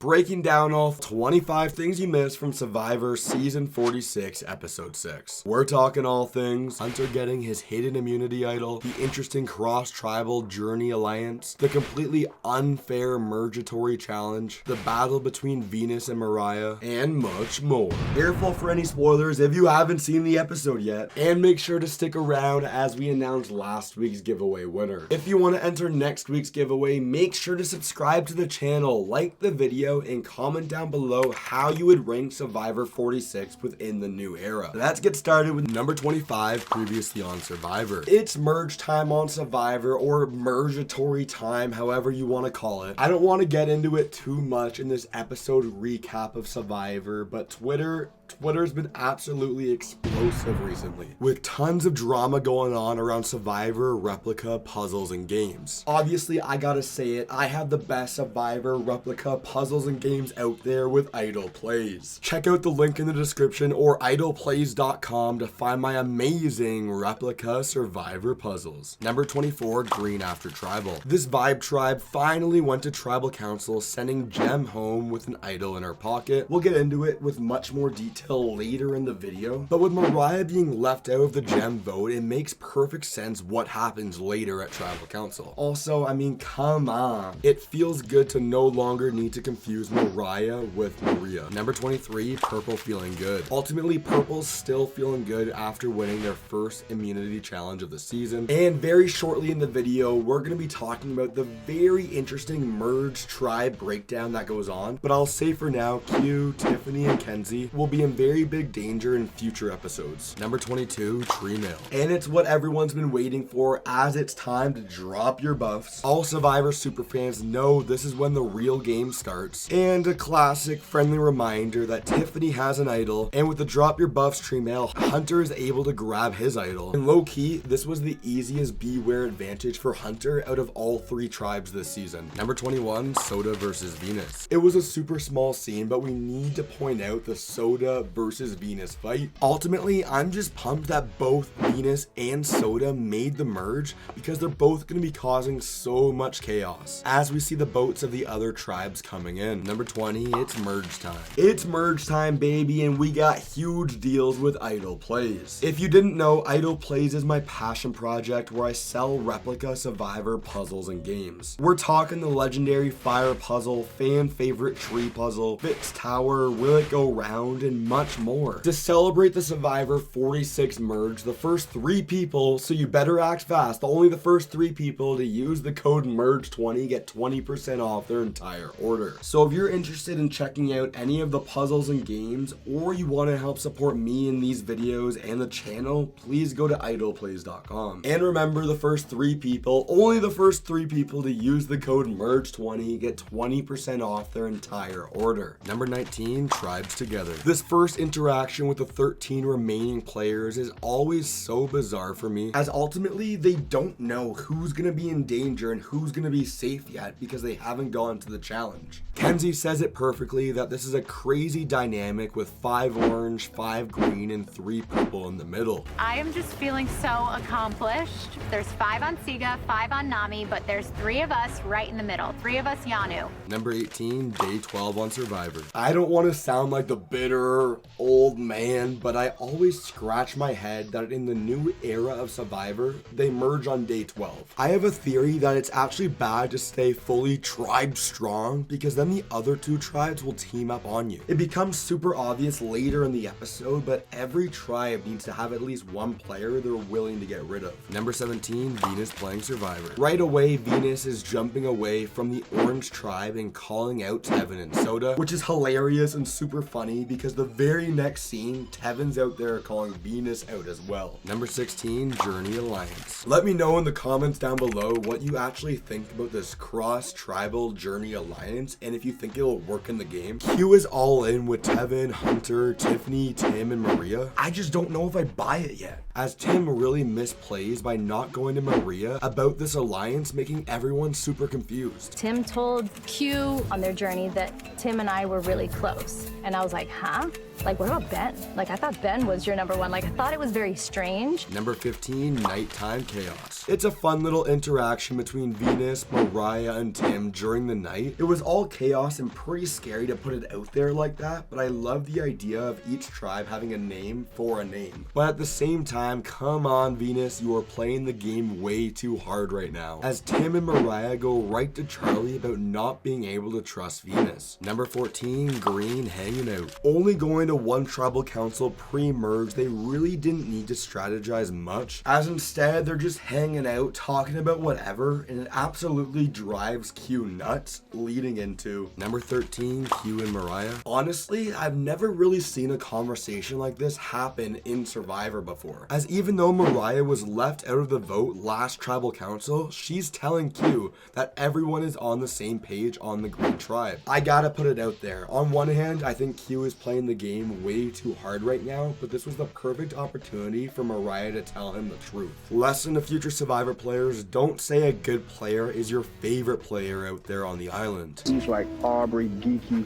breaking down all 25 things you missed from Survivor Season 46, Episode 6. We're talking all things Hunter getting his hidden immunity idol, the interesting cross-tribal journey alliance, the completely unfair mergatory challenge, the battle between Venus and Moriah, and much more. Careful for any spoilers if you haven't seen the episode yet, and make sure to stick around as we announce last week's giveaway winner. If you want to enter next week's giveaway, make sure to subscribe to the channel, like the video, and comment down below how you would rank Survivor 46 within the new era. Let's get started with number 25, previously on Survivor. It's merge time on Survivor, or mergatory time, however you want to call it. I don't want to get into it too much in this episode recap of Survivor, but Twitter's been absolutely explosive recently, with tons of drama going on around Survivor, replica, puzzles, and games. Obviously, I gotta say it, I have the best Survivor, replica, puzzles, and games out there with Idle Plays. Check out the link in the description or idleplays.com to find my amazing replica Survivor puzzles. Number 24, Green After Tribal. This Vibe Tribe finally went to Tribal Council, sending Gem home with an idol in her pocket. We'll get into it with much more detail later in the video, but with Moriah being left out of the Gem vote, it makes perfect sense what happens later at Tribal Council. Also, I mean, come on. It feels good to no longer need to confuse Moriah with Maria. Number 23, Purple feeling good. Ultimately, Purple's still feeling good after winning their first immunity challenge of the season, and very shortly in the video, we're going to be talking about the very interesting merge tribe breakdown that goes on, but I'll say for now, Q, Tiffany, and Kenzie will be in very big danger in future episodes. Number 22, Tree Mail. And it's what everyone's been waiting for, as it's time to drop your buffs. All Survivor superfans know this is when the real game starts, and a classic friendly reminder that Tiffany has an idol, and with the drop your buffs tree mail, Hunter is able to grab his idol. And low key, this was the easiest beware advantage for Hunter out of all three tribes this season. Number 21, Soda versus Venus. It was a super small scene, but we need to point out the Soda versus Venus fight. Ultimately, I'm just pumped that both Venus and Soda made the merge, because they're both going to be causing so much chaos as we see the boats of the other tribes coming in. Number 20, it's merge time. It's merge time, baby, and we got huge deals with Idle Plays. If you didn't know, Idle Plays is my passion project where I sell replica Survivor puzzles and games. We're talking the legendary fire puzzle, fan favorite tree puzzle, Fitz Tower, Will It Go Round, and much more. To celebrate the Survivor 46 merge, the first 3 people, so you better act fast, only the first 3 people to use the code MERGE20 get 20% off their entire order. So if you're interested in checking out any of the puzzles and games, or you want to help support me in these videos and the channel, please go to idleplays.com. And remember, the first 3 people, only the first 3 people to use the code MERGE20 get 20% off their entire order. Number 19, Tribes Together. This first interaction with the 13 remaining players is always so bizarre for me, as ultimately they don't know who's gonna be in danger and who's gonna be safe yet because they haven't gone to the challenge. Kenzie says it perfectly that this is a crazy dynamic with 5 orange, 5 green, and 3 purple in the middle. I am just feeling so accomplished. There's 5 on Siga, 5 on Nami, but there's 3 of us right in the middle. 3 of us Yanu. Number 18, day 12 on Survivor. I don't want to sound like the bitter old man, but I always scratch my head that in the new era of Survivor, they merge on day 12. I have a theory that it's actually bad to stay fully tribe strong, because then the other 2 tribes will team up on you. It becomes super obvious later in the episode, but every tribe needs to have at least one player they're willing to get rid of. Number 17, Venus playing Survivor. Right away, Venus is jumping away from the orange tribe and calling out Tevin and Soda, which is hilarious and super funny because the very next scene, Tevin's out there calling Venus out as well. Number 16, Journey Alliance. Let me know in the comments down below what you actually think about this cross-tribal Journey Alliance, and if you think it'll work in the game. Q is all in with Tevin, Hunter, Tiffany, Tim, and Maria. I just don't know if I buy it yet, as Tim really misplays by not going to Maria about this alliance, making everyone super confused. Tim told Q on their journey that Tim and I were really close, and I was like, huh? Like, what about Ben? Like, I thought Ben was your number 1. Like, I thought it was very strange. Number 15, Nighttime Chaos. It's a fun little interaction between Venus, Moriah, and Tim during the night. It was all chaos and pretty scary to put it out there like that, but I love the idea of each tribe having a name for a name. But at the same time, come on Venus, you are playing the game way too hard right now, as Tim and Moriah go right to Charlie about not being able to trust Venus. Number 14, Green hanging out. Only going to one tribal council pre-merge, they really didn't need to strategize much, as instead they're just hanging out, talking about whatever, and it absolutely drives Q nuts, leading into number 13, Q and Moriah. Honestly, I've never really seen a conversation like this happen in Survivor before, as even though Moriah was left out of the vote last tribal council, she's telling Q that everyone is on the same page on the Green tribe. I gotta put it out there. On one hand, I think Q is playing the game way too hard right now, but this was the perfect opportunity for Moriah to tell him the truth. Lesson to future Survivor players, don't say a good player is your favorite player out there on the island. He's like Aubrey, geeky.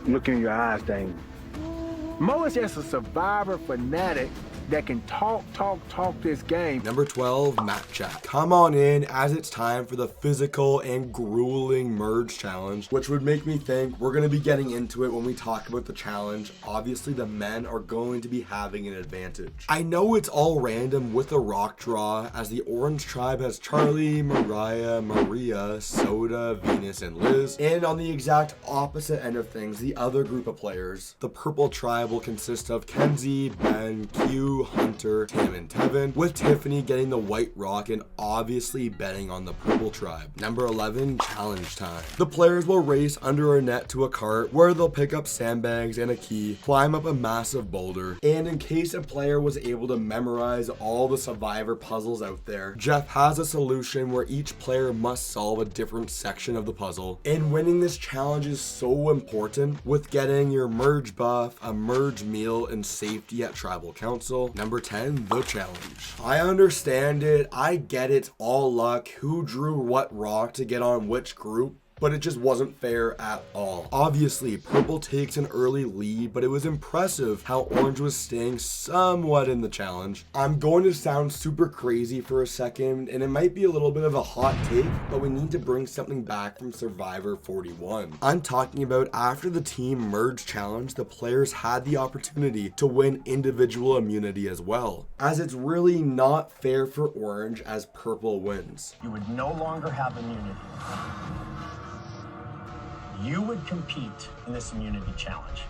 Look in your eyes, dang. Mo is just a Survivor fanatic that can talk this game. Number 12, Map Check. Come on in, as it's time for the physical and grueling merge challenge, which would make me think we're going to be getting into it when we talk about the challenge. Obviously, the men are going to be having an advantage. I know it's all random with the rock draw, as the Orange tribe has Charlie, Moriah, Maria, Soda, Venus, and Liz, and on the exact opposite end of things, the other group of players, the Purple tribe, will consist of Kenzie, Ben, Q, Hunter, Tim, and Tevin, with Tiffany getting the white rock and obviously betting on the Purple tribe. Number 11, challenge time. The players will race under a net to a cart where they'll pick up sandbags and a key, climb up a massive boulder, and in case a player was able to memorize all the Survivor puzzles out there, Jeff has a solution where each player must solve a different section of the puzzle. And winning this challenge is so important, with getting your merge buff, a merge meal, and safety at tribal council. Number 10, the challenge. I understand it, I get it's all luck, who drew what rock to get on which group, but it just wasn't fair at all. Obviously, Purple takes an early lead, but it was impressive how Orange was staying somewhat in the challenge. I'm going to sound super crazy for a second, and it might be a little bit of a hot take, but we need to bring something back from Survivor 41. I'm talking about after the team merge challenge, the players had the opportunity to win individual immunity as well, as it's really not fair for Orange as Purple wins. You would no longer have immunity. You would compete in this immunity challenge.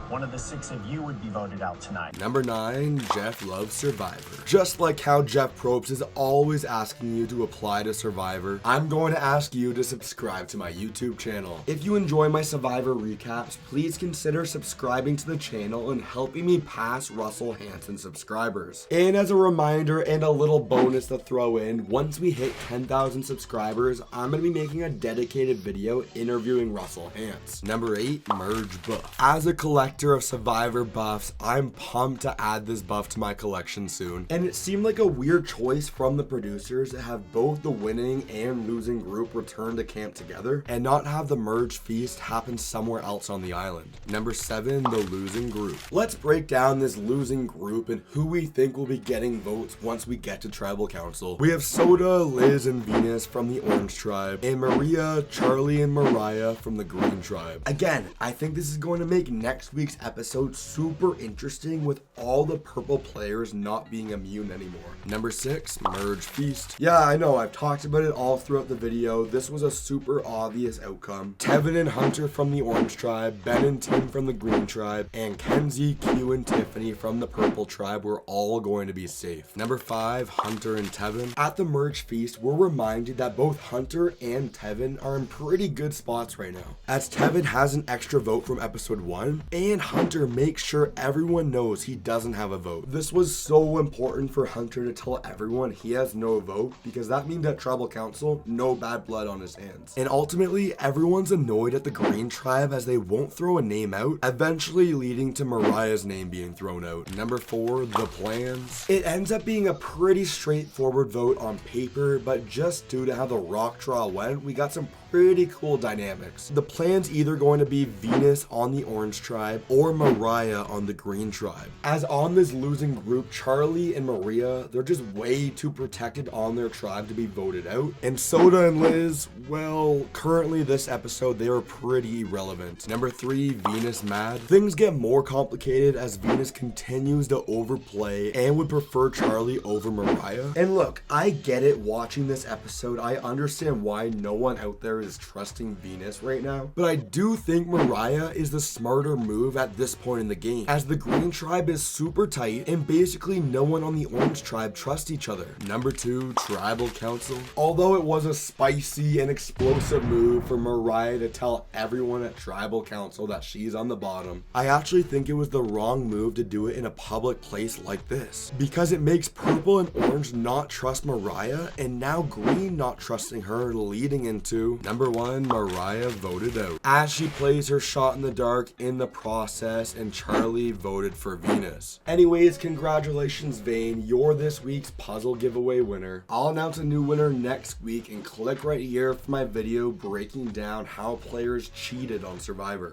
One of the 6 of you would be voted out tonight. Number 9, Jeff loves Survivor. Just like how Jeff Probst is always asking you to apply to Survivor, I'm going to ask you to subscribe to my YouTube channel. If you enjoy my Survivor recaps, please consider subscribing to the channel and helping me pass Russell Hanson subscribers. And as a reminder and a little bonus to throw in, once we hit 10,000 subscribers, I'm going to be making a dedicated video interviewing Russell Hanson. Number 8, merge buff. As a collector of Survivor buffs, I'm pumped to add this buff to my collection soon, and it seemed like a weird choice from the producers to have both the winning and losing group return to camp together and not have the merge feast happen somewhere else on the island. Number 7, the losing group. Let's break down this losing group and who we think will be getting votes once we get to tribal council. We have Soda, Liz, and Venus from the Orange tribe, and Maria, Charlie, and Moriah from the Green tribe. Again, I think this is going to make next week's episode super interesting, with all the Purple players not being immune anymore. Number 6, merge feast. Yeah, I know, I've talked about it all throughout the video. This was a super obvious outcome. Tevin and Hunter from the Orange tribe, Ben and Tim from the Green tribe, and Kenzie, Q, and Tiffany from the Purple tribe were all going to be safe. Number 5, Hunter and Tevin. At the merge feast, we're reminded that both Hunter and Tevin are in pretty good spots right now, as Tevin has an extra vote from episode 1, and Hunter makes sure everyone knows he doesn't have a vote. This was so important for Hunter to tell everyone he has no vote, because that means at tribal council, no bad blood on his hands. And ultimately, everyone's annoyed at the Green tribe as they won't throw a name out, eventually leading to Mariah's name being thrown out. Number 4, the plans. It ends up being a pretty straightforward vote on paper, but just due to how the rock draw went, we got some pretty cool dynamics. The plan's either going to be Venus on the orange tribe or Moriah on the green tribe. As on this losing group, Charlie and Maria, they're just way too protected on their tribe to be voted out. And Soda and Liz, well, currently this episode, they are pretty irrelevant. Number 3, Venus mad. Things get more complicated as Venus continues to overplay and would prefer Charlie over Moriah. And look, I get it watching this episode. I understand why no one out there is trusting Venus right now. But I do think Moriah is the smarter move at this point in the game, as the green tribe is super tight and basically no one on the orange tribe trusts each other. Number 2, tribal council. Although it was a spicy and explosive move for Moriah to tell everyone at tribal council that she's on the bottom, I actually think it was the wrong move to do it in a public place like this, because it makes purple and orange not trust Moriah and now green not trusting her, leading into number 1, Moriah voted out as she plays her shot in the dark in the process, and Charlie voted for Venus. Anyways, congratulations Vane, you're this week's puzzle giveaway winner. I'll announce a new winner next week, and click right here for my video breaking down how players cheated on Survivor.